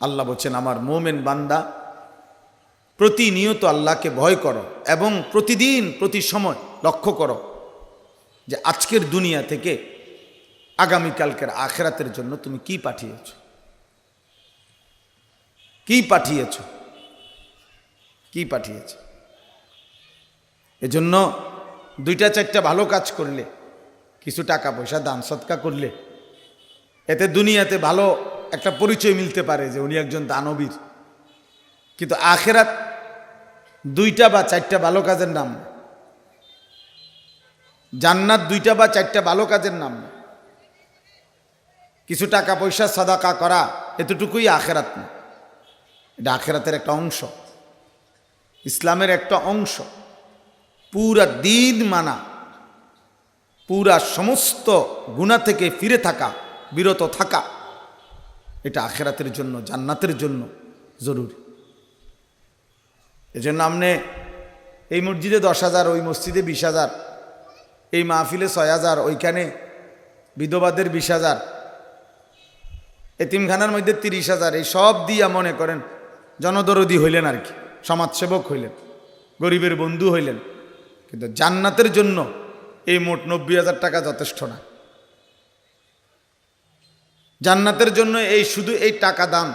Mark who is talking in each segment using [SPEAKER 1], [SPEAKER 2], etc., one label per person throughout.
[SPEAKER 1] আল্লাহ বলছেন, আমার মোমেন বান্দা প্রতিনিয়ত আল্লাহকে ভয় করো এবং প্রতিদিন প্রতি সময় লক্ষ্য করো যে আজকের দুনিয়া থেকে আগামীকালকের আখিরাতের জন্য তুমি কি পাঠিয়েছ, কি পাঠিয়েছ, কি পাঠিয়েছ। এজন্য দুইটা চারটা ভালো কাজ করলে, কিছু টাকা পয়সা দান সৎকা করলে, এতে দুনিয়াতে ভালো একটা পরিচয় মিলতে পারে যে উনি একজন দানবীর। কিন্তু আখিরাত দুইটা বা চারটা ভালো কাজের নাম, জান্নাত দুইটা বা চারটা ভালো কাজের নাম। কিছু টাকা পয়সা সাদাকা করা এতটুকুই আখিরাত না, এটা আখিরাতের একটা অংশ, ইসলামের একটা অংশ। পুরা দিন মানা, পুরা সমস্ত গুনাহ থেকে ফিরে থাকা, বিরত থাকা, এটা আখিরাতের জন্য, জান্নাতের জন্য জরুরি। এজন্য আপনি এই মসজিদে 10,000, ওই মসজিদে 20,000, এই মাহফিলে 6,000, ওইখানে বিধবাদের 20,000, এতিমখানার মধ্যে 30,000, এই সব দিয়া মনে করেন জনদরদি হইলেন আর কি, সমাজসেবক হইলেন, গরিবের বন্ধু হইলেন। কিন্তু জান্নাতের জন্য এই মোট 90,000 টাকা যথেষ্ট না। জান্নাতের জন্য এই শুধু এই টাকা দান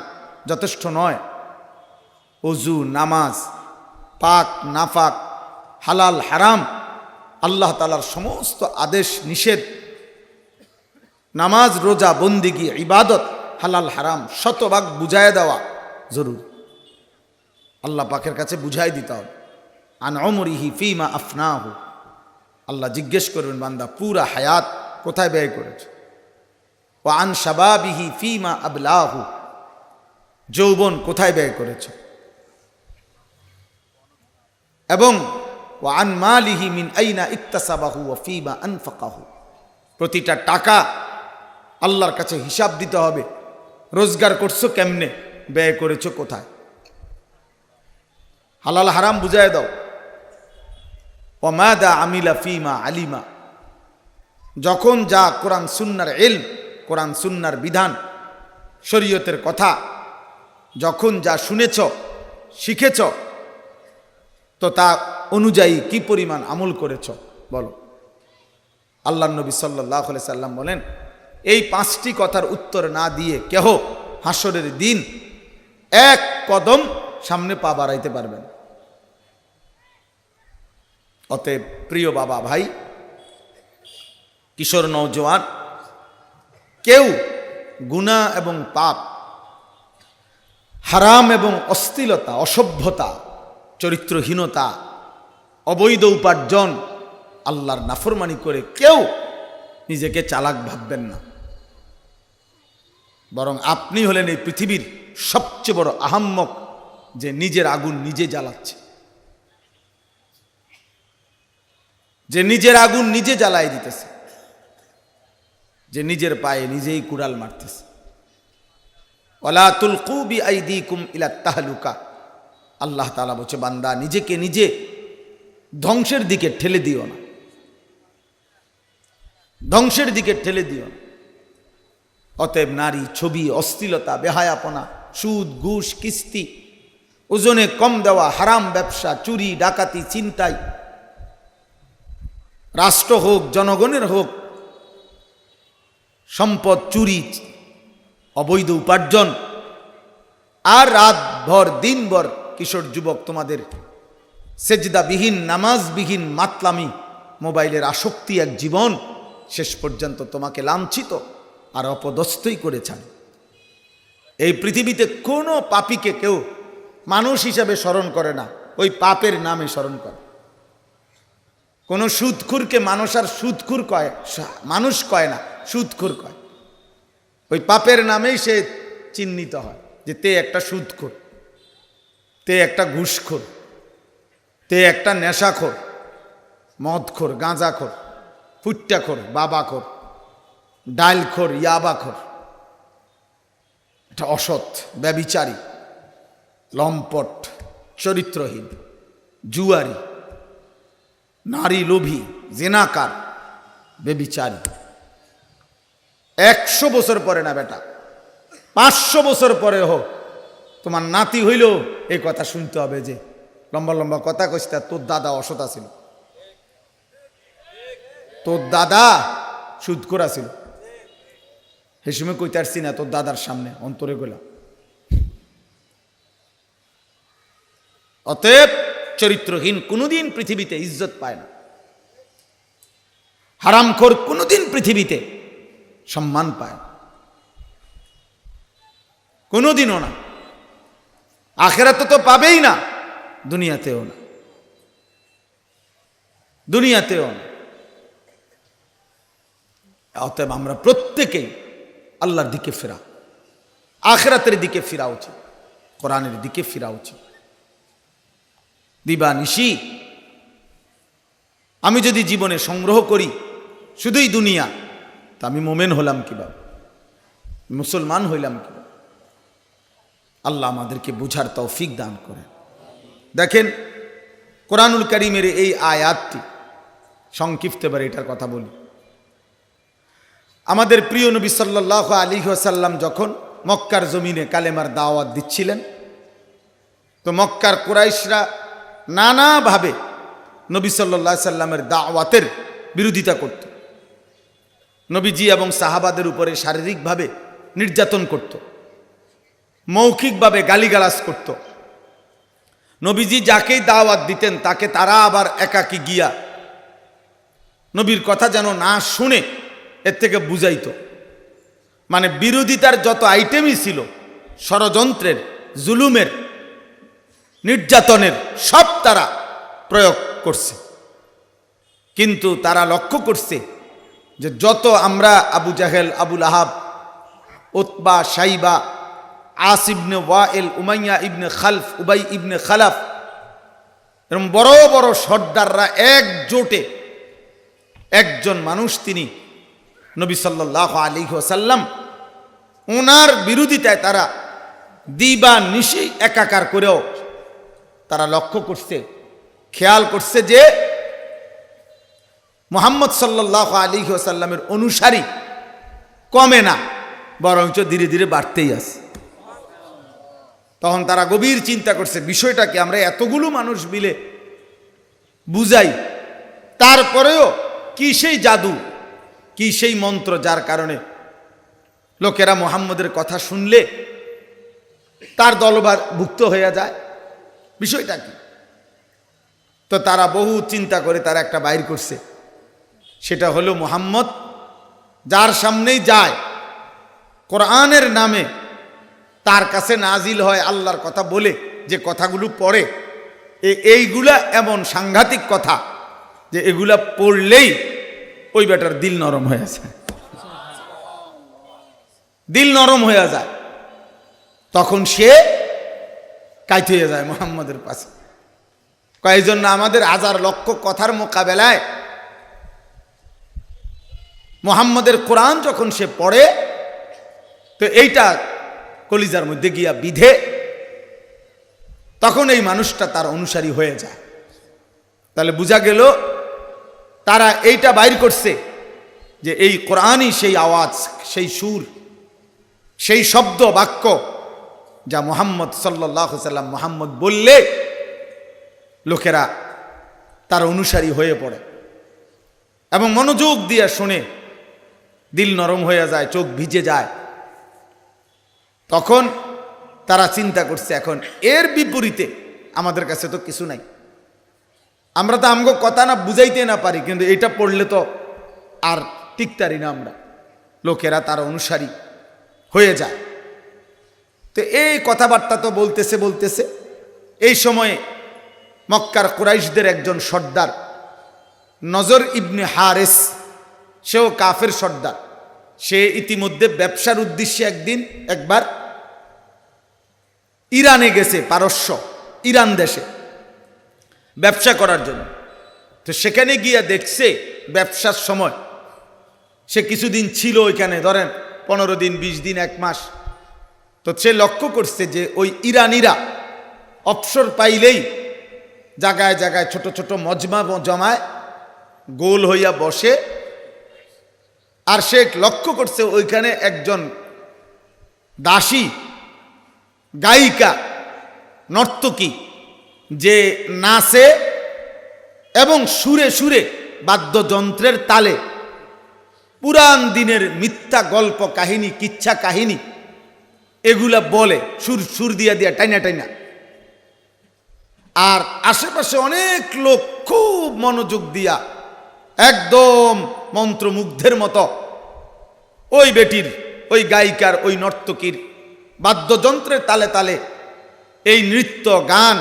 [SPEAKER 1] যথেষ্ট নয়। ওযু, নামাজ, পাক নাফাক, হালাল হারাম, আল্লাহ তাআলার সমস্ত আদেশ নিষেধ, নামাজ রোজা বন্দিগি ইবাদত, হালাল হারাম শতভাগ বুঝায় দেওয়া জরুরি। আল্লাহ পাকের কাছে বুঝাই দিতে হবে। আন উমরিহি ফিমা আফনাহু, আল্লাহ জিজ্ঞেস করবেন, বান্দা পুরা হায়াত কোথায় ব্যয় করেছে। ওয়া আন শাবাবিহি ফিমা আবলাহু, যৌবন কোথায় ব্যয় করেছে। এবং ওয়া আন মালিহি মিন আইনা ইকতাসাবাহু ওয়া ফিমা আনফাকাহু, প্রতিটা টাকা আল্লাহর কাছে হিসাব দিতে হবে। রোজগার করছো কেমনে, ব্যয় করেছো কোথায়। হালাল হারাম বুঝায় দাও। ওয়া মাদা আমিলা ফিমা আলিমা, যখন যা কোরআন সুন্নাহর ইলম, কোরআন সুন্নাহর বিধান, শরীয়তের কথা যখন যা শুনেছ শিখেছ, তো তা অনুযায়ী কি পরিমাণ আমল করেছ বলো। আল্লাহ নবী সাল্লাল্লাহু আলাইহি সাল্লাম বলেন, এই 5টি কথার উত্তর না দিয়ে কেহ হাসরের দিন এক কদম সামনে পা বাড়াইতে পারবেন। অতএব প্রিয় বাবা ভাই, কিশোর নওজোয়ান, কেউ গুনাহ এবং পাপ, হারাম এবং অশ্লীলতা, অসভ্যতা, চরিত্রহীনতা, অবৈধ উপার্জন, আল্লাহর নাফরমানি করে কেউ নিজেকে চালাক ভাববেন না। বরং আপনি হলেন এই পৃথিবীর সবচেয়ে বড় আহাম্মক, যে নিজের আগুন নিজে জ্বালাচ্ছে, যে নিজের আগুন নিজে জ্বালাই দিতেছে, যে নিজের পায়ে নিজেই কুড়াল মারতেছে। ওয়ালা তুলকু বিআইদিকুম ইলা তাহলুকা, আল্লাহ তাআলা বলছে, বান্দা নিজেকে নিজে ধ্বংসের দিকে ঠেলে দিও না, ধ্বংসের দিকে ঠেলে দিও না। অতএব নারী, ছবি, অশ্লীলতা, বেহায়াপনা, সুদ, ঘুষ, কিস্তি, ওজনে কম দেওয়া, হারাম ব্যবসা, চুরি, ডাকাতি, ছিনতাই, রাষ্ট্র হোক জনগণের হোক, সম্পদ চুরি, অবৈধ উপার্জন, আর রাত ভর দিনভর কিশোর যুবক তোমাদের সেজদাবিহীন, নামাজবিহীন মাতলামি, মোবাইলের আসক্তি এক জীবন, শেষ পর্যন্ত তোমাকে লাঞ্ছিত আর অপদস্থই করে ছাড়ে। এই পৃথিবীতে কোনো পাপীকে কেউ মানুষ হিসাবে স্মরণ করে না, ওই পাপের নামে স্মরণ করে। কোন সুদখুরকে মানুষ আর সুদখুর কয়, মানুষ কয় না, সুদখুর কয়। ওই পাপের নামেই সে চিহ্নিত হয় যে তে একটা সুদখোর, তে একটা ঘুষখোর, তে একটা নেশাখোর, মদখোর, গাঁজাখোর, ফুট্টাখোর, বাবাখোর, ডাইলখোর, ইয়াবাখোর, এটা অসৎ, ব্যভিচারী, লম্পট, চরিত্রহীন, জুয়ারি, নারী লোভী, জেনাকার, ব্যভিচারী। 100 বছর পরে না বেটা, 500 বছর পরে হোক, তোমার নাতি হইলেও এই কথা শুনতে হবে যে লম্বা লম্বা কথা কইতে তোর দাদা অসৎ ছিল, তোর দাদা সুদ করা ছিল। সে সময় কইতে পারছি না তোর দাদার সামনে, অন্তরে গেলাম। অতএব চরিত্রহীন কোনোদিন পৃথিবীতে ইজ্জত পায় না, হারামখোর কোনোদিন পৃথিবীতে সম্মান পায় না, কোনোদিনও না। আখেরাতে তো পাবেই না, দুনিয়াতেও না, দুনিয়াতেও না। অতএব আমরা প্রত্যেকেই আল্লাহর দিকে ফেরা, আখেরাতের দিকে ফেরা উচিত, কোরআনের দিকে ফেরা উচিত। দিবানিশি আমি যদি জীবনে সংগ্রহ করি শুধুই দুনিয়া, তা আমি মোমেন হলাম কিভাবে, মুসলমান হইলাম কিভাবে? আল্লাহ আমাদেরকে বুঝার তৌফিক দান করেন। দেখেন কোরআনুল কারীমের এই আয়াতটি সংক্ষিপ্তভাবে এটার কথা বলি। আমাদের প্রিয় নবী সাল্লাল্লাহু আলাইহি ওয়াসাল্লাম যখন মক্কার জমিনে কালেমার দাওয়াত দিচ্ছিলেন, তো মক্কার কুরাইশরা নানাভাবে নবী সাল্লাল্লাহু আলাইহি সাল্লামের দাওয়াতের বিরোধিতা করত। নবীজি এবং সাহাবাদের উপরে শারীরিকভাবে নির্যাতন করত, মৌখিকভাবে গালিগালাজ করত। নবীজি যাকেই দাওয়াত দিতেন তাকে তারা আবার একাকী গিয়া নবীর কথা যেন না শুনে এর থেকে বুঝাইতো। মানে বিরোধিতার যত আইটেমই ছিল, ষড়যন্ত্রের, জুলুমের, নির্যাতনের, সব তারা প্রয়োগ করছে। কিন্তু তারা লক্ষ্য করছে যে যত আমরা আবু জাহেল, আবুল আহাব, উতবা, শাইবা, আস ইবনে ওয়াইল, উমাইয়া ইবনে খালফ, উবাই ইবনে খালাফ, এরকম বড় বড় সর্দাররা একজোটে একজন মানুষ, তিনি নবী সাল্লাল্লাহু আলাইহি ওয়াসাল্লাম, ওনার বিরোধিতায় তারা দিবা নিশি একাকার করেও তারা লক্ষ্য করছে, খেয়াল করছে যে মুহাম্মদ সাল্লাল্লাহু আলাইহি ওয়াসাল্লামের অনুসারী কমে না, বরঞ্চ ধীরে ধীরে বাড়তেই আছে। তখন তারা গভীর চিন্তা করছে, বিষয়টাকে আমরা এতগুলো মানুষ মিলে বুঝাই, তারপরেও কি সেই জাদু, কি সেই মন্ত্র যার কারণে লোকেরা মুহাম্মদের কথা শুনলে তার দলভার ভুক্ত হয়ে যায়, বিষয়টা কি? তো তারা বহু চিন্তা করে তারা একটা বাইর করছে, সেটা হলো মুহাম্মদ যার সামনেই যায় কোরআনের নামে তার কাছে নাজিল হয় আল্লাহর কথা বলে যে কথাগুলো পড়ে, এইগুলা এমন সাংঘাতিক কথা যে এগুলা পড়লেই ওই বেটার দিল নরম হয়ে যায়, দিল নরম হয়ে যায়। তখন সে কাইতে হয়ে যায় মুহাম্মদের পাশে। কয়েকজন না আমাদের হাজার লক্ষ কথার মোকাবেলায় মুহাম্মদের কোরআন যখন সে পড়ে, তো এইটা কলিজার মধ্যে গিয়া বিধে, তখন এই মানুষটা তার অনুসারী হয়ে যায়। তাহলে বোঝা গেল তারা এইটা বাইর করছে যে এই কোরআনই সেই আওয়াজ, সেই সুর, সেই শব্দ বাক্য যা মুহাম্মদ সাল্লাল্লাহু আলাইহি সাল্লাম মুহাম্মদ বললে লোকেরা তার অনুসারী হয়ে পড়ে এবং মনোযোগ দিয়ে শুনে দিল নরম হয়ে যায়, চোখ ভিজে যায়। তখন তারা চিন্তা করছে, এখন এর বিপরীতে আমাদের কাছে তো কিছু নাই, আমরা তো আমগো কথা না বুঝাইতে না পারি, কিন্তু এটা পড়লে তো আর টিকতারি না আমরা, লোকেরা তার অনুসারী হয়ে যায়। তো এই কথাবার্তা তো বলতেছে বলতেছে, এই সময়ে মক্কার কুরাইশদের একজন সর্দার নজর ইবনে হারেস, সেও কাফের সর্দার, সে ইতিমধ্যে ব্যবসার উদ্দেশ্যে একবার ইরানে গেছে, পারস্য ইরান দেশে ব্যবসা করার জন্য। তো সেখানে গিয়া দেখছে ব্যবসার সময়, সে কিছুদিন ছিল ওইখানে, ধরেন 15 দিন, 20 দিন, 1 মাস। তো সে লক্ষ্য করছে যে ওই ইরানিরা অবসর পাইলেই জায়গায় জায়গায় ছোট ছোট মজমা জমায়, গোল হইয়া বসে। আর সে লক্ষ্য করছে ওইখানে একজন দাসী গায়িকা নর্তকী যে নাচে এবং সুরে সুরে বাদ্যযন্ত্রের তালে পুরান দিনের মিথ্যা গল্প কাহিনী কিচ্ছা কাহিনী এগুলা বলে সুর সুর দিয়া দিয়া টাইনা টাইনা। আর আশেপাশে অনেক লোক খুব মনোযোগ দিয়া একদম মন্ত্রমুগ্ধের মতো ওই বেটির, ওই গায়িকার, ওই নর্তকীর বাদ্যযন্ত্রের তালে তালে এই নৃত্য গান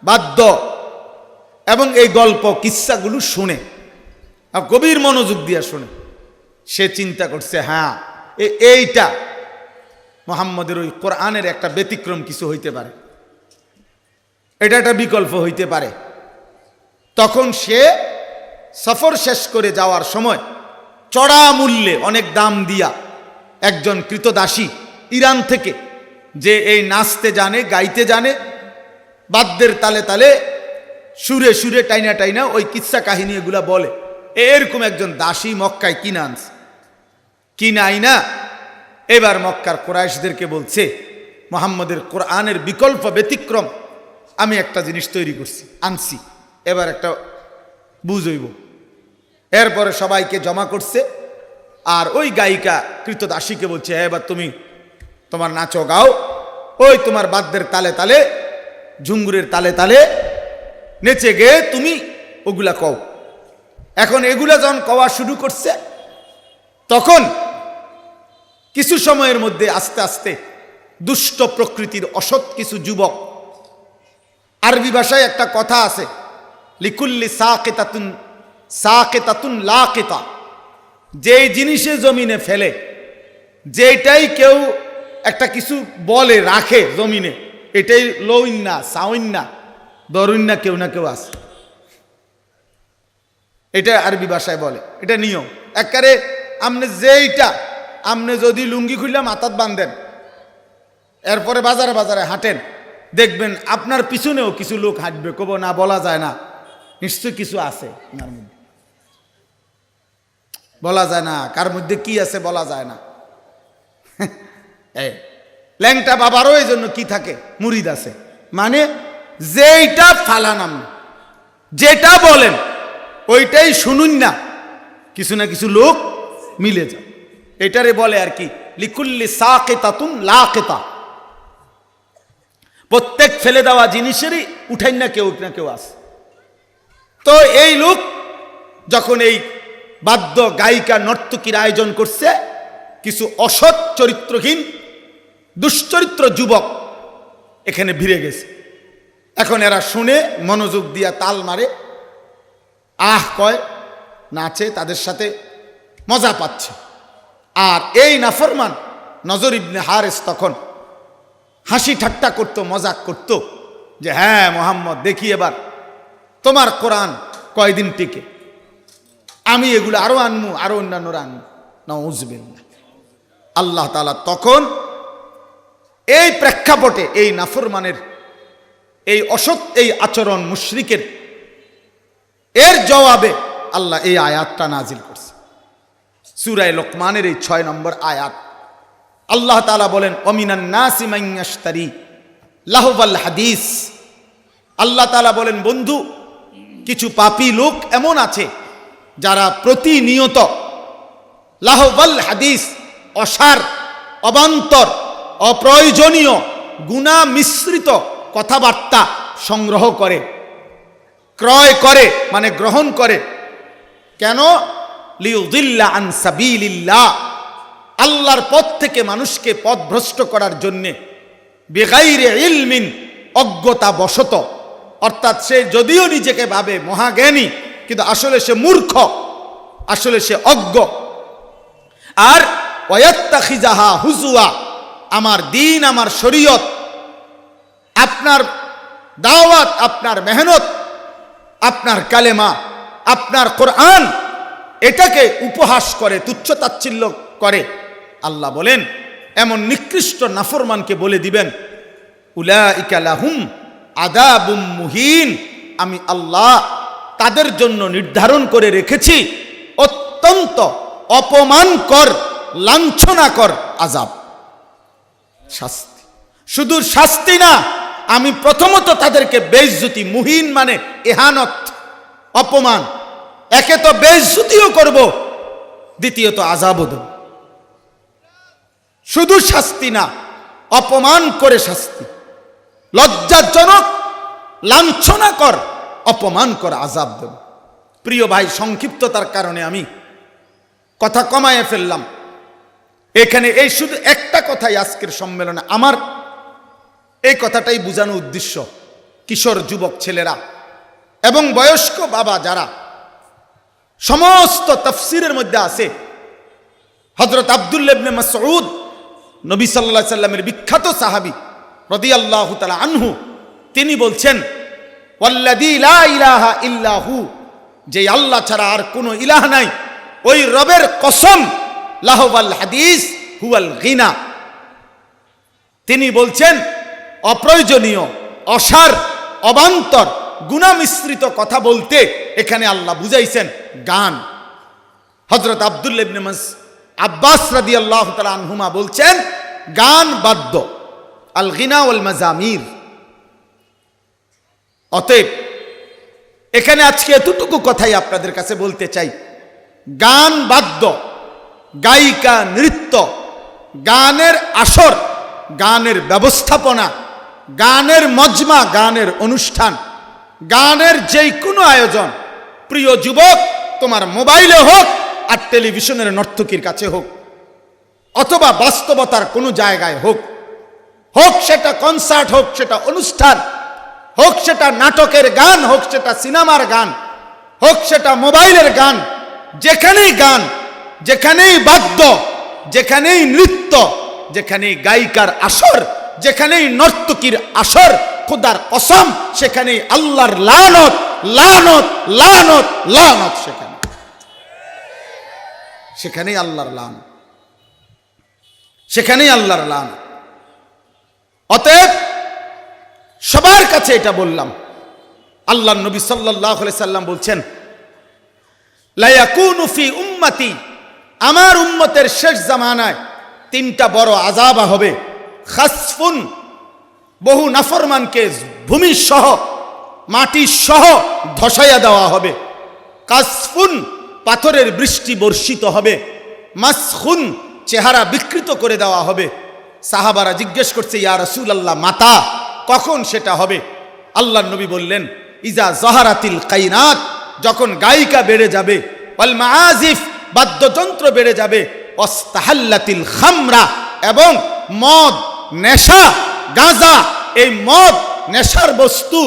[SPEAKER 1] বাদ্য এবং এই গল্প কিস্সাগুলো শুনে আর গভীর মনোযোগ দিয়া শুনে। সে চিন্তা করছে, হ্যাঁ এইটা মুহাম্মদের ওই কোরআনের একটা ব্যতিক্রম কিছু হইতে পারে, এটা একটা বিকল্প হইতে পারে। তখন সে সফর শেষ করে যাওয়ার সময় চড়া মূল্যে অনেক দাম দিয়া একজন কৃতদাসী ইরান থেকে, যে এই নাচতে জানে গাইতে জানে বাদ্যের তালে তালে সুরে সুরে টাইনা টাইনা ওই কিচ্ছা কাহিনী এগুলা বলে, এরকম একজন দাসী মক্কায় কিনে আনছে। কিনাই না এবার মক্কার কুরাইশদেরকে বলছে, মুহাম্মদের কোরআনের বিকল্প ব্যতিক্রম আমি একটা জিনিস তৈরি করছি, আনছি, এবার একটা বুঝইব। এরপরে সবাইকে জমা করছে আর ওই গায়িকা কৃতদাসীকে বলছে, এবার তুমি তোমার নাচো গাও, ওই তোমার বাদ্যের তালে তালে ঝুঙ্গুরের তালে তালে নেচে গিয়ে তুমি ওগুলা কও। এখন এগুলা যখন কওয়া শুরু করছে তখন কিছু সময়ের মধ্যে আস্তে আস্তে দুষ্ট প্রকৃতির অসৎ কিছু যুবক, আরবি ভাষায় একটা কথা আছে, লিকুল্লি সাকিতাতুন সাকিতাতুন লাকিতা, যেই জিনিসে জমিনে ফেলে, যেটাই কেউ একটা কিছু বলে রাখে জমিনে, এটাই লইন্না সাউন্না দরুন্না কেউ না কেউ আছে। এটা আরবি ভাষায় বলে, এটা নিয়ম। একারে আপনি যেইটা আপনি যদি লুঙ্গি খুললে মাথাত বাঁধেন, এরপরে বাজারে বাজারে হাঁটেন, দেখবেন আপনার পিছনেও কিছু লোক হাঁটবে, কব না বলা যায় না, নিশ্চয় কিছু আছে আপনার মধ্যে, বলা যায় না কার মধ্যে কি আছে বলা যায় না। ল্যাংটা বাবারও এই জন্য কি থাকে, মুরিদ আছে, মানে যেইটা ফালান আপনি যেটা বলেন ওইটাই শুনুন না, কিছু না কিছু লোক মিলে যায়। এটারে বলে আর কি লিকুল্লি সাকিতাতুন লাকিতা, প্রত্যেক ফেলে দেওয়া জিনিসেরই উঠাই না কেউ আছে। তো এই লোক যখন এই বাদ্য গায়িকা নর্তকীর আয়োজন করছে, কিছু অসৎ চরিত্রহীন দুশ্চরিত্র যুবক এখানে ভিড়ে গেছে। এখন এরা শুনে মনোযোগ দিয়া তাল মারে, আহ কয়, নাচে, তাদের সাথে মজা পাচ্ছে। আর এই নাফরমান নজর ইবনে হারেস তখন হাসি ঠাট্টা করত, মজাক করত যে হ্যাঁ মুহাম্মদ, দেখি এবার তোমার কোরআন কয়দিন টিকে, আমি এগুলো আরো আনমু, আরো অন্যান্যরা আনমু। নাউযুবিল্লাহ। আল্লাহ তাআলা তখন এই প্রেক্ষাপটে এই নাফরমানের এই অসৎ এই আচরণ মুশরিকের এর জবাবে আল্লাহ এই আয়াতটা নাজিল করছে, সূরা লোকমানের এই 6 নম্বর আয়াত। আল্লাহ তাআলা বলেন, ওমিনান নাসি মান ইয়াশতারি লাহওয়াল হাদিস। আল্লাহ তাআলা বলেন, বন্ধু, কিছু পাপী লোক এমন আছে যারা প্রতিনিয়ত লাহওয়াল হাদিস, অসার, অবান্তর, অপ্রয়োজনীয় গুনাহ মিশ্রিত কথাবার্তা সংগ্রহ করে, ক্রয় করে, মানে গ্রহণ করে। কেন? লিউযিল্লা আন সাবিলিল্লাহ, আল্লাহর পথ থেকে মানুষকে পথভ্রষ্ট করার জন্যে, বেগাইরে ইলমিন, অজ্ঞতা বশত। অর্থাৎ সে যদিও নিজেকে ভাবে মহাজ্ঞানী, কিন্তু আসলে সে মূর্খ, আসলে সে অজ্ঞ। আর ওয়াত্তাখিজাহা হুজুয়া, আমার দিন, আমার শরীয়ত, আপনার দাওয়াত, আপনার মেহনত, আপনার কালেমা, আপনার কোরআন, এটাকে উপহাস করে, তুচ্ছতাচ্ছিল্য করে। আল্লাহ বলেন, এমন নিকৃষ্ট নাফরমানকে বলে দিবেন, উলাইকা লাহুম আযাবুম মুহিন, আমি আল্লাহ তাদের জন্য নির্ধারণ করে রেখেছি অত্যন্ত অপমানকর, লাঞ্ছনাকর আযাব, শাস্তি। শুধু শাস্তি না, আমি প্রথমত তাদেরকে বেইজ্জতি, মুহিন মানে ইহানত, অপমান, একে তো বেইজ্জতিও করব, দ্বিতীয়ত আযাবও দেব। শুধু শাস্তি না, অপমান করে শাস্তি, লজ্জাজনক লাঞ্ছনাকর অপমান করে আযাব দেব। প্রিয় ভাই, সংক্ষিপ্ততার কারণে আমি কথা কমায়ে ফেললাম। এখানে এই শুধু একটা কথাই আজকের সম্মেলনে আমার এই কথাটাই বোঝানো উদ্দেশ্য, কিশোর যুবক ছেলেরা এবং বয়স্ক বাবা যারা, সমস্ত তাফসীরের মধ্যে আছে হযরত আব্দুল্লাহ ইবনে মাসউদ, নবী সাল্লাল্লাহু আলাইহি সাল্লামের বিখ্যাত সাহাবী রাদিয়াল্লাহু তাআলা আনহু, তিনি বলছেন ওয়াল্লাযী লা ইলাহা ইল্লাহু, যে আল্লাহ ছাড়া আর কোনো ইলাহ নাই, ওই রবের কসম, লাহুল হাদিস হুয়াল গিনা। তিনি বলছেন অপ্রয়োজনীয়, অসার, অবান্তর, গুনাহ মিশ্রিত কথা বলতে এখানে আল্লাহ বুঝাইছেন গান। হযরত আব্দুল্লাহ ইবনে আব্বাস রাদিয়াল্লাহু তাআলা আনহুমা বলছেন গান বাদ্য, আল গিনা ওয়াল মাজামির। অতএব এখানে আজকে এতটুকু কথাই আপনাদের কাছে বলতে চাই, গান বাদ্য, গায়িকা, নৃত্য, গানের আসর, গানের ব্যবস্থাপনা, গানের মজমা, গানের অনুষ্ঠান, গানের যেই কোনো আয়োজন, প্রিয় যুবক, তোমার মোবাইলে হোক আর টেলিভিশনের নর্তকীর কাছে হোক, অথবা বাস্তবতার কোনো জায়গায় হোক, হোক সেটা কনসার্ট, হোক সেটা অনুষ্ঠান, হোক সেটা নাটকের গান, হোক সেটা সিনেমার গান, হোক সেটা মোবাইলের গান, যেখানেই গান, যেখানেই বাদ্য, যেখানেই নৃত্য, যেখানেই গায়িকার আসর, যেখানেই নর্তকীর আসর, খোদার কসম সেখানেই আল্লাহর লানত, লানত, লানত, লানত, সেখানেই আল্লাহর লানত, সেখানেই আল্লাহর লানত। অতএব সবার কাছে এটা বললাম, আল্লাহর নবী সাল্লাল্লাহু আলাইহি সাল্লাম বলছেন লা ইয়াকুনু ফি উম্মতি, আমার উম্মতের শেষ জামানায় তিনটা বড় আযাব হবে। খাসফুন, বহু নাফরমানকে ভূমি সহ, মাটি সহ ধসাইয়া দেওয়া হবে। কাসফুন, পাথরের বৃষ্টি বর্ষিত হবে। মাসখুন, চেহারা বিকৃত করে দেওয়া হবে। সাহাবারা জিজ্ঞেস করছে, ইয়া রাসূলুল্লাহ, মাতা, কখন সেটা হবে? আল্লাহর নবী বললেন, ইজা যাহারাতিল কাইনাত, যখন গায়িকা বেড়ে যাবে, ওয়াল মাআজিফ, বাদ্যযন্ত্র বেড়ে যাবে, ওয়াস্তাহাল্লাতিল খামরা, এবং মদ, নেশা, গাঁজা, এই মদ, নেশার বস্তু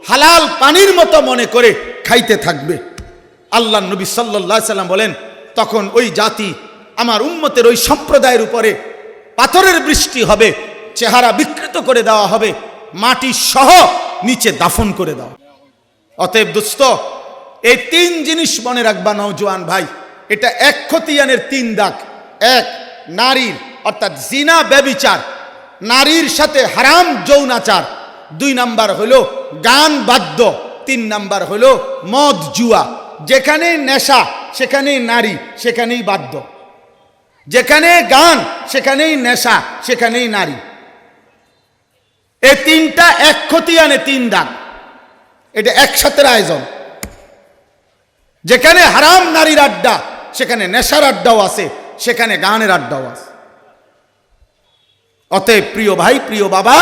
[SPEAKER 1] হালাল পানির মতো মনে করে খাইতে থাকবে। আল্লাহর নবী সাল্লাল্লাহু আলাইহি সাল্লাম বলেন, তখন ওই জাতি, আমার উম্মতের ওই সম্প্রদায়ের উপরে পাথরের বৃষ্টি হবে, চেহারা বিকৃত করে দেওয়া হবে, মাটি সহ নিচে দাফন করে দেওয়া। অতএব দোস্ত, এই তিন জিনিস মনে রাখবা নওজোয়ান ভাই, এটা এক খতিয়ানের তিন দাগ। এক, নারীর অর্থাৎ জিনা, ব্যভিচার, নারীর সাথে হারাম যৌনাচার। 2 নাম্বার হলো গান বাদ্য। 3 নাম্বার হলো মদ, জুয়া। যেখানেই নেশা সেখানেই নারী, সেখানেই বাদ্য। যেখানে গান সেখানেই নেশা, সেখানেই নারী। এই তিনটা এক খতিয়ানে 3 দাগ, এটা একসাথে আয়োজন। যেখানে হারাম নারীর আড্ডা, সেখানে নেশার আড্ডাও আছে, সেখানে গানের আড্ডাও আছে। অতএব প্রিয় ভাই, প্রিয় বাবা,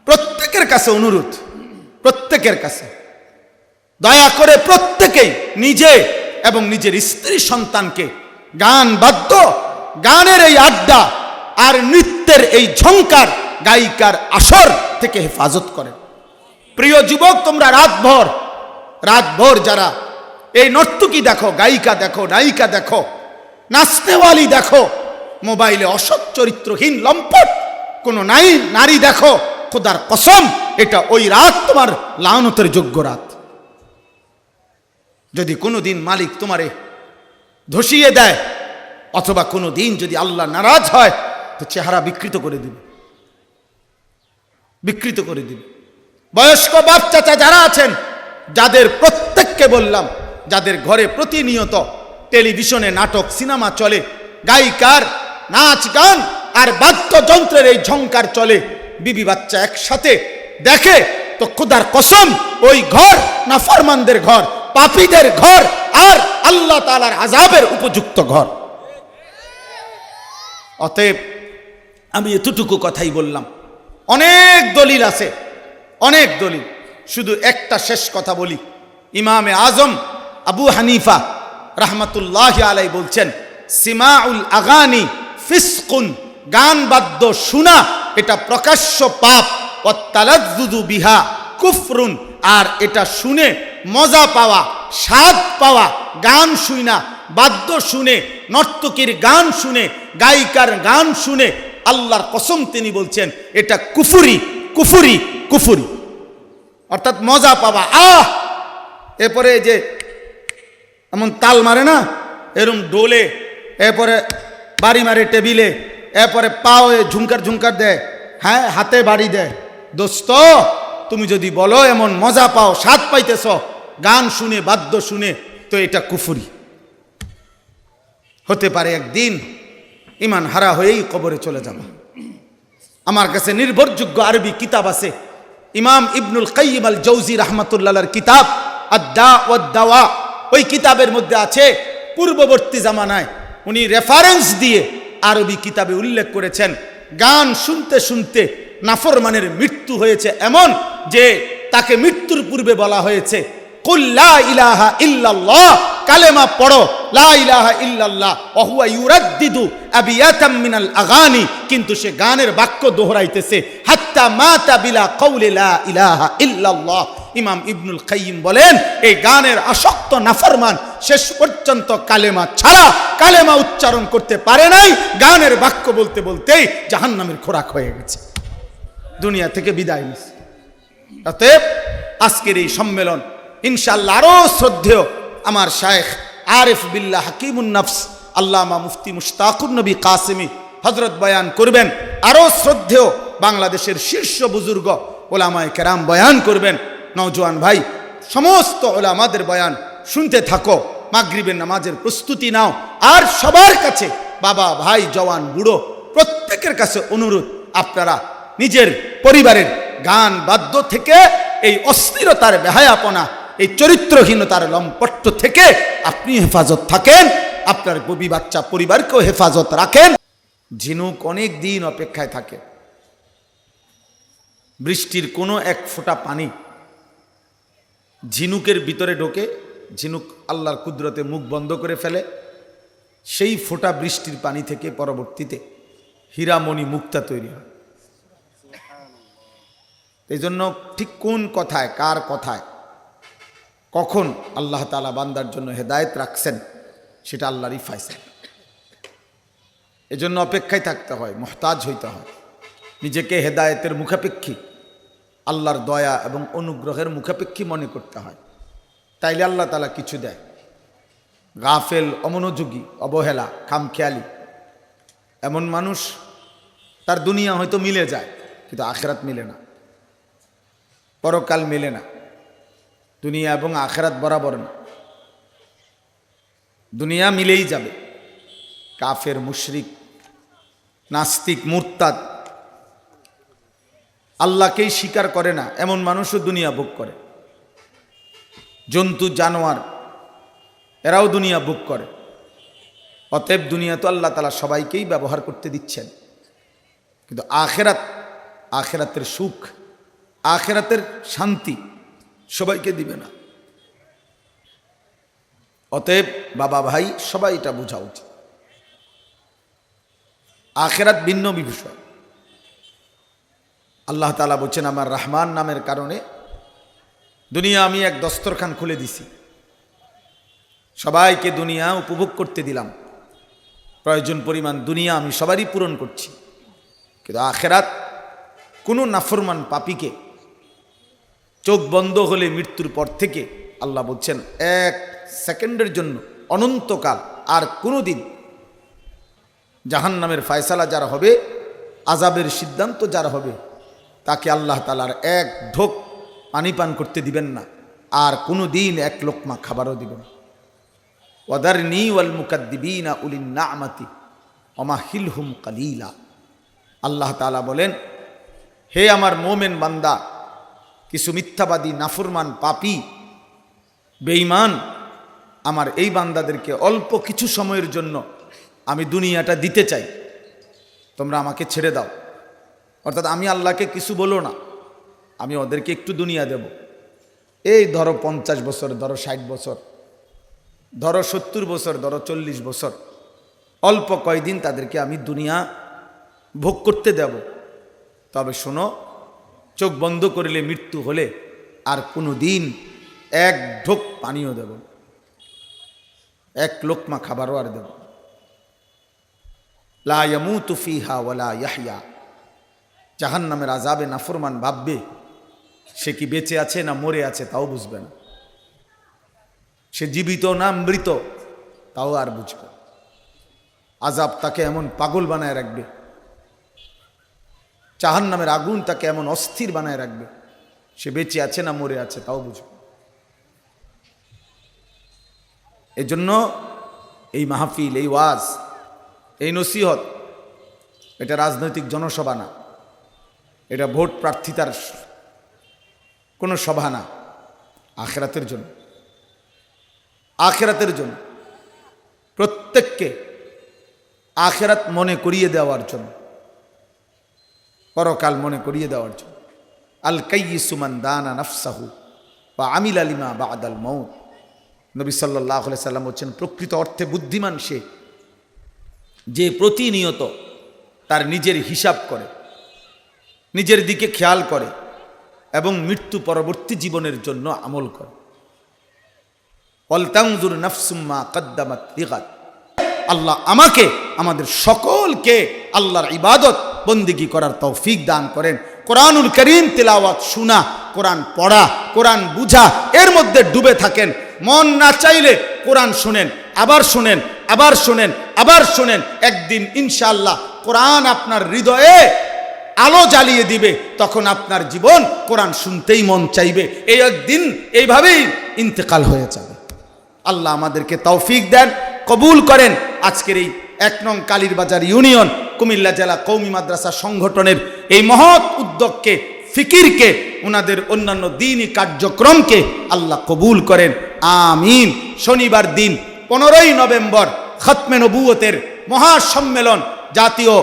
[SPEAKER 1] প্রত্যেকের কাছে অনুরোধ, প্রত্যেকের কাছে দয়া করে প্রত্যেকেই নিজে এবং নিজের স্ত্রী সন্তানকে গান বাদ্য, গানের এই আড্ডা আর নৃত্যের এই ঝংকার, গায়িকার আসর থেকে হেফাজত করেন। প্রিয় যুবক, তোমরা রাতভর যারা এই নর্তকী দেখো, গায়িকা দেখো, নায়িকা দেখো, নাচনেওয়ালি দেখো, মোবাইলে অসৎ চরিত্রহীন লম্পট কোন নারী দেখো, খোদার কসম এটা ওই রাত তোমার লানতের যোগ্য রাত। যদি কোনোদিন মালিক তোমারে ধসিয়ে দেয়, অথবা কোনোদিন যদি আল্লাহ নারাজ হয়, তো চেহারা বিকৃত করে দিবে, বিকৃত করে দিবে। বয়স্ক বাপ চাচা যারা আছেন, যাদের প্রত্যেককে বললাম, যাদের ঘরে প্রতিনিয়ত টেলিভিশনে নাটক, সিনেমা চলে, গায়িকার নাচ গান আর বাদ্যযন্ত্রের এই ঝংকার চলে, বিবি বাচ্চা একসাথে দেখে, তো খোদার কসম ওই ঘর নাফরমানদের ঘর, পাপীদের ঘর, আর আল্লাহ তাআলার আযাবের উপযুক্ত ঘর। অতএব আমি এতটুকু কথাই বললাম। অনেক দলিল আছে, অনেক দলিল, শুধু একটা শেষ কথা বলি। ইমামে আজম আবু হানিফা রাহমাতুল্লাহি আলাইহি বলছেন, সিমাউল আগানি ফিসকুন, গান বাদ্য শোনা এটা প্রকাশ্য পাপ, ওয়াত্তালাজ্জুযু বিহা কুফরুন, আর এটা শুনে মজা পাওয়া, স্বাদ পাওয়া, গান শুনা, বাদ্য শুনে, নর্তকীর গান শুনে, গায়িকার গান শুনে, আল্লাহর কসম তিনি বলছেন এটা কুফরি, কুফরি, কুফরি, অর্থাৎ মজা পাওয়া। এরপরে যে এমন তাল মারে না, এরম ডোলে, এরপরে বাড়ি মারে টেবিলে, এরপরে পাও ঝুমকার ঝুমকার দেয়, হ্যাঁ হাতে বাড়ি দেয়। দোস্ত, তুমি যদি বলো এমন মজা পাও, স্বাদ পাইতেছ গান শুনে, বাদ্য শুনে, তো এটা কুফরি। হতে পারে একদিন ইমান হারা হয়েই কবরে চলে যাব। আমার কাছে নির্ভরযোগ্য আরবি কিতাব আছে, ইমাম ইবনুল কাইয়িম আল জাওজি রাহমাতুল্লাহর কিতাব আদ-দা ওয়াদ দাওয়া। ওই কিতাবের মধ্যে আছে পূর্ববর্তী জামানায় উনি রেফারেন্স দিয়ে আরবি কিতাবে উল্লেখ করেছেন, গান শুনতে শুনতে নাফরমানের মৃত্যু হয়েছে এমন যে তাকে মৃত্যুর পূর্বে বলা হয়েছে কুল লা ইলাহা ইল্লাল্লাহ, কালেমা পড়ো, লা ইলাহা ইল্লাল্লাহ, ওয়া হুয়া ইউরাদ্দিদু আবিয়াতাম মিনাল আগানি, কিন্তু সে গানের বাক্য দোহরাইতেছে, হাত্তা মাতা বিলা কওলি লা ইলাহা ইল্লাল্লাহ। ইমাম ইবনুল কাইয়িম বলেন, এই গানের আসক্ত নাফরমান শেষ পর্যন্ত কালেমা ছাড়া, কালেমা উচ্চারণ করতে পারে নাই, গানের বাক্য বলতে বলতেই জাহান্নামের খোরাক হয়ে গেছে, দুনিয়া থেকে বিদায় নিছে। অতএব আজকের এই সম্মেলন ইনশাআল্লাহ আরো শ্রদ্ধেয় আমার শায়েখ আরিফ বিল্লাহ হাকিমুন নফস আল্লামা মুফতি মুশতাকুর নবী কাসেমি হযরত বয়ান করবেন। আরো শ্রদ্ধেয় বাংলাদেশের শীর্ষ বুজুর্গ ওলামায়ে কেরাম বয়ান করবেন। নওজোয়ান ভাই, সমস্ত ওলামাদের বয়ান শুনতে থাকো, মাগরিবের নামাজের প্রস্তুতি নাও। আর সবার কাছে, বাবা, ভাই, জওয়ান, বুড়ো, প্রত্যেকের কাছে অনুরোধ, আপনারা নিজের পরিবারের গান বাদ্য থেকে, এই অস্থিরতার বেহায়াপনা, এই চরিত্রহীনতার লম্পট্য থেকে আপনি হেফাজত থাকেন, আপনার ববি বাচ্চা পরিবারকেও হেফাজত রাখেন। ঝিনুক অনেক দিন অপেক্ষায় থাকে, বৃষ্টির কোনো এক ফোঁটা পানি ঝিনুকের ভিতরে ঢোকে, ঝিনুক আল্লাহর কুদরতে মুখ বন্ধ করে ফেলে, সেই ফোঁটা বৃষ্টির পানি থেকে পরবর্তীতে হীরামণি মুক্তা তৈরি হয়। এই জন্য ঠিক কোন কথায়, কার কথায়, কখন আল্লাহ তাআলা বান্দার জন্য হেদায়েত রাখছেন, সেটা আল্লাহরই ফয়সালা। এজন্য অপেক্ষায় থাকতে হয়, মুহতাজ হইতে হয়, নিজেকে হেদায়েতের মুখাপেক্ষী, আল্লাহর দয়া এবং অনুগ্রহের মুখাপেক্ষী মনে করতে হয়, তাইলে আল্লাহ তাআলা কিছু দেয়। গাফেল, অমনোযোগী, অবহেলা, খামখেয়ালি এমন মানুষ, তার দুনিয়া হয়তো মিলে যায় কিন্তু আখিরাত মিলে না, পরকাল মিলে না। দুনিয়া এবং আখিরাত বরাবর না, দুনিয়া মিলেই যাবে। কাফের, মুশরিক, নাস্তিক, মুরতাদ, আল্লাহকেই স্বীকার করে না এমন মানুষও দুনিয়া ভোগ করে। জন্তু, জানোয়ার এরাও দুনিয়া ভোগ করে। অতএব দুনিয়া তো আল্লাহ তাআলা সবাইকেই ব্যবহার করতে দিচ্ছেন, কিন্তু আখিরাত, আখিরাতের সুখ, আখিরাতের শান্তি সবাইকে দিবে না। অতএব বাবা, ভাই, সবাই এটা বোঝা উচিত। আখিরাত ভিন্ন বিষয়। আল্লাহ তাআলা বলছেন, আমার রহমান নামের কারণে দুনিয়া আমি এক দস্তরখান খুলে দিছি, সবাইকে দুনিয়া উপভোগ করতে দিলাম, প্রয়োজন পরিমাণ দুনিয়া আমি সবারই পূরণ করছি। কিন্তু আখিরাত কোনো নাফরমান পাপীকে চোখ বন্ধ হলে মৃত্যুর পর থেকে আল্লাহ বলছেন, এক সেকেন্ডের জন্য, অনন্তকাল আর কোনো দিন জাহান্নামের ফয়সালা যারা হবে, আযাবের সিদ্ধান্ত যারা হবে, তাকে আল্লাহ তাআলার এক ঢোক পানি পান করতে দিবেন না, আর কোনো দিন এক লোকমা খাবারও দিবেন। ওয়াদারনি ওয়াল মুকাদ্দিবিনা উলিন না'মাতি ওমাহিলহুম কালিলা। আল্লাহ তাআলা বলেন, হে আমার মোমেন বান্দা, কিছু মিথ্যাবাদী, নাফরমান, পাপী, বেঈমান আমার এই বান্দাদেরকে অল্প কিছু সময়ের জন্য আমি দুনিয়াটা দিতে চাই, তোমরা আমাকে ছেড়ে দাও। অর্থাৎ আমি আল্লাহকে কিছু বলো না, আমি ওদেরকে একটু দুনিয়া দেব। এই ধরো 50 বছর, ধরো 60 বছর, ধরো 70 বছর, ধরো 40 বছর, অল্প কয়দিন তাদেরকে আমি দুনিয়া ভোগ করতে দেব। তবে শোনো, চোখ বন্ধ করলে, মৃত্যু হলে আর কোনো দিন এক ঢোক পানিও দেব, এক লোকমা খাবারও আর দেব। লা ইয়ামুতু ফিহা ওয়ালা ইয়াহইয়া। জাহান্নামের আযাবে নাফরমান ভাববে সে কি বেঁচে আছে না মরে আছে তাও বুঝবে না, সে জীবিত না মৃত তাও আর বুঝবে। আযাব তাকে এমন পাগল বানায় রাখবে, জাহান্নামের আগুন তাকে এমন অস্থির বানায় রাখবে, সে বেঁচে আছে না মরে আছে তাও বুঝবে। এজন্য এই মাহফিল, এই ওয়াজ, এই নসিহত, এটা রাজনৈতিক জনসভা না, এটা ভোট প্রার্থিতার কোনো সভা না, আখিরাতের জন্য। আখিরাতের জন্য, প্রত্যেককে আখিরাত মনে করিয়ে দেওয়ার জন্য, পরকাল মনে করিয়ে দেওয়ার জন্য। আল কাইয়িসু মান দানা নাফসাহু ওয়া আমিলা লিমা বা'দাল মাউত। নবী সাল্লাল্লাহু আলাইহি সাল্লাম বলেন, প্রকৃত অর্থে বুদ্ধিমান সে যে প্রতিনিয়ত তার নিজের হিসাব করে, নিজের দিকে খেয়াল করে এবং মৃত্যু পরবর্তী জীবনের জন্য আমল করে। ওয়াল তানজুর নাফসুম মা কদ্দামাত লিগাদ। আল্লাহ আমাকে, আমাদের সকলকে আল্লাহর ইবাদত বন্দেগী করার তৌফিক দান করেন। কোরআনুল কারীম তিলাওয়াত শোনা, কোরআন পড়া, কোরআন বুঝা, এর মধ্যে ডুবে থাকেন। মন না চাইলে কোরআন শুনেন, আবার শুনেন, আবার শুনেন, আবার শুনেন। একদিন ইনশাআল্লাহ কোরআন আপনার হৃদয়ে আলো জ্বালিয়ে দিবে, তখন আপনার জীবন কোরআন শুনতেই মন চাইবে। এই একদিন এইভাবেই ইন্তেকাল হয়ে যাবে। আল্লাহ আমাদেরকে তৌফিক দেন, কবুল করেন। আজকের এই 1 নং কালীরবাজার ইউনিয়ন কুমিল্লা জেলা কওমি মাদ্রাসা সংগঠনের এই মহৎ উদ্যোগকে, ফিকিরকে, ওনাদের অন্যান্য দ্বীনি কার্যক্রমকে আল্লাহ কবুল করেন, আমিন। শনিবার দিন 15ই নভেম্বর খতমে নবুয়তের মহাসম্মেলন, জাতীয়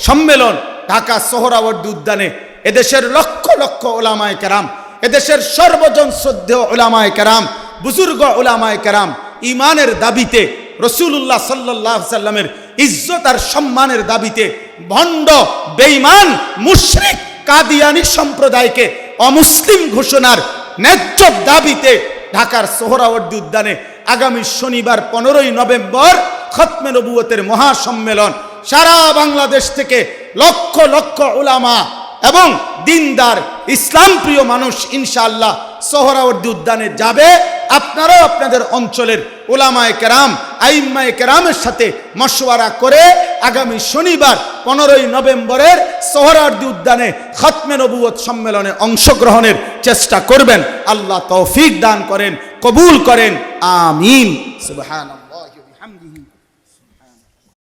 [SPEAKER 1] সম্মেলন ঢাকা সোহরাওয়ার্দী উদ্যানে এদেশের লক্ষ লক্ষ উলামায়ে কেরাম, এদেশের সর্বজন শ্রদ্ধেয় উলামায়ে কেরাম, বুজুর্গ উলামায়ে কেরাম ঈমানের দাবিতে, রাসূলুল্লাহ সাল্লাল্লাহু আলাইহি সাল্লামের ইজ্জত আর সম্মানের দাবিতে ভণ্ড, বেঈমান, মুশরিক, কাদিয়ানী সম্প্রদায়কে অমুসলিম ঘোষণার ন্যায্য দাবিতে ঢাকার সোহরাওয়ার্দী উদ্যানে আগামী শনিবার 15ই নভেম্বর খতমে নবুয়তের মহাসম্মেলন। সারা বাংলাদেশ থেকে লক্ষ লক্ষ উলামা এবং দিনদার ইসলাম প্রিয় মানুষ ইনশাআল্লাহ সোহরাওয়ার্দী উদ্যানে যাবে। আপনারাও আপনাদের অঞ্চলের উলামায়ে কেরাম, আইম্মায়ে কেরামের সাথে মশওয়ারা করে আগামী শনিবার 15ই নভেম্বরের সোহরাওয়ার্দী উদ্যানে খতমে নবুয়ত সম্মেলনে অংশগ্রহণের চেষ্টা করবেন। আল্লাহ তৌফিক দান করেন, কবুল করেন, আমিন। সুবহানাল্লাহি ওয়া বিহামদিহি।